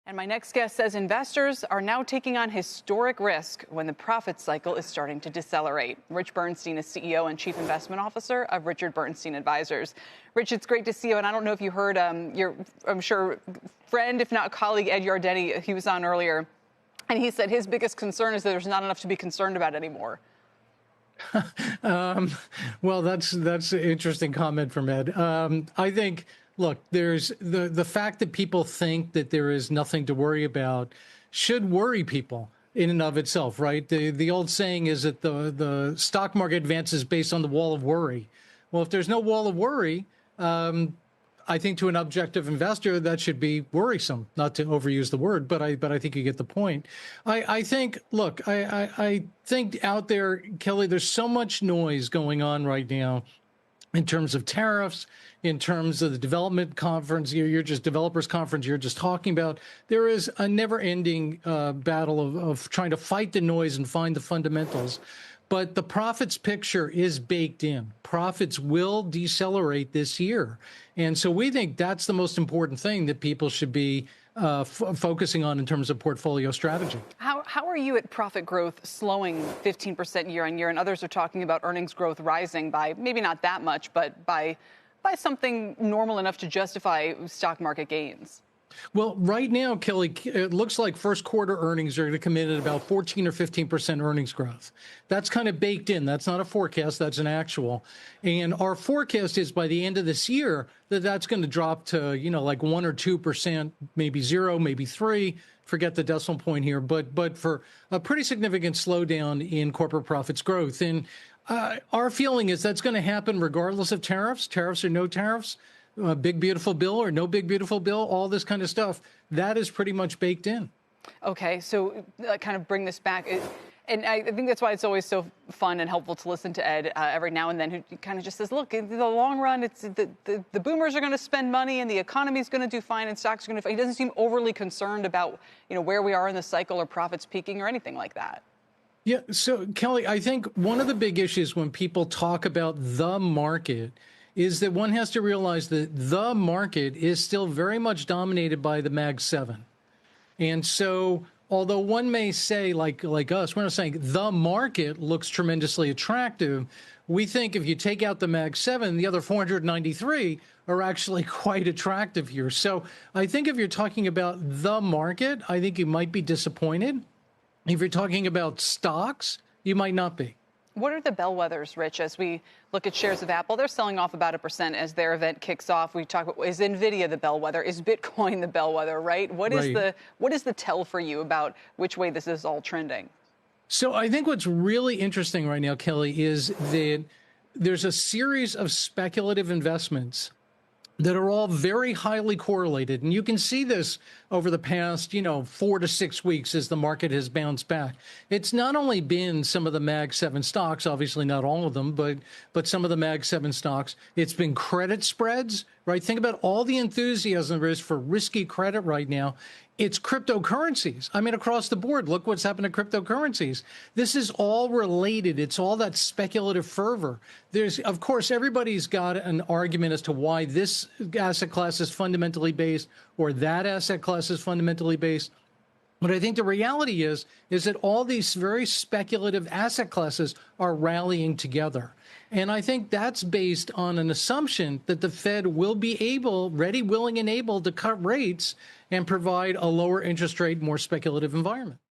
And my next guest says investors are now taking on historic risk when the profit cycle is starting to decelerate. Rich Bernstein is CEO and Chief Investment Officer of Richard Bernstein Advisors. Rich, it's great to see you. And I don't know if you heard your, I'm sure, friend, if not colleague, Ed Yardeni, he was on earlier. And he said his biggest concern is that there's not enough to be concerned about anymore. Well, that's an interesting comment from Ed. I think, look, there's the fact that people think that there is nothing to worry about should worry people in and of itself, right? The old saying is that the stock market advances based on the wall of worry. Well, if there's no wall of worry, I think to an objective investor, that should be worrisome, not to overuse the word, but I think you get the point. I think, look, I think out there, Kelly, there's so much noise going on right now in terms of tariffs, in terms of the development conference, developers conference you're just talking about. There is a never-ending battle of trying to fight the noise and find the fundamentals. But the profits picture is baked in. Profits will decelerate this year. And so we think that's the most important thing that people should be focusing on in terms of portfolio strategy. How are you at profit growth slowing 15% year on year? And others are talking about earnings growth rising by maybe not that much, but by something normal enough to justify stock market gains. Well, right now, Kelly, it looks like first quarter earnings are going to come in at about 14 or 15% earnings growth. That's kind of baked in. That's not a forecast. That's an actual. And our forecast is by the end of this year that that's going to drop to, like 1 or 2%, maybe 0, maybe 3. Forget the decimal point here. But for a pretty significant slowdown in corporate profits growth. And our feeling is that's going to happen regardless of tariffs or no tariffs. Big beautiful bill or no big beautiful bill, all this kind of stuff, that is pretty much baked in. Okay, so kind of bring this back. And I think that's why it's always so fun and helpful to listen to Ed every now and then, who kind of just says, look, in the long run, it's the boomers are going to spend money and the economy is going to do fine and stocks are going to. He doesn't seem overly concerned about, where we are in the cycle or profits peaking or anything like that. Yeah. So, Kelly, I think one of the big issues when people talk about the market is that one has to realize that the market is still very much dominated by the Mag 7. And so, although one may say, like us, we're not saying the market looks tremendously attractive. We think if you take out the Mag 7, the other 493 are actually quite attractive here. So I think if you're talking about the market, I think you might be disappointed. If you're talking about stocks, you might not be. What are the bellwethers, Rich, as we look at shares of Apple? They're selling off about 1% as their event kicks off. We talk about, is NVIDIA the bellwether? Is Bitcoin the bellwether, right? What is the tell for you about which way this is all trending? So I think what's really interesting right now, Kelly, is that there's a series of speculative investments that are all very highly correlated. And you can see this over the past, 4 to 6 weeks as the market has bounced back. It's not only been some of the Mag 7 stocks, obviously not all of them, but some of the Mag 7 stocks. It's been credit spreads, right? Think about all the enthusiasm there is for risky credit right now. It's cryptocurrencies. I mean, across the board, look what's happened to cryptocurrencies. This is all related. It's all that speculative fervor. Of course, everybody's got an argument as to why this asset class is fundamentally based or that asset class is fundamentally based. But I think the reality is that all these very speculative asset classes are rallying together. And I think that's based on an assumption that the Fed will be able, ready, willing, and able to cut rates and provide a lower interest rate, more speculative environment.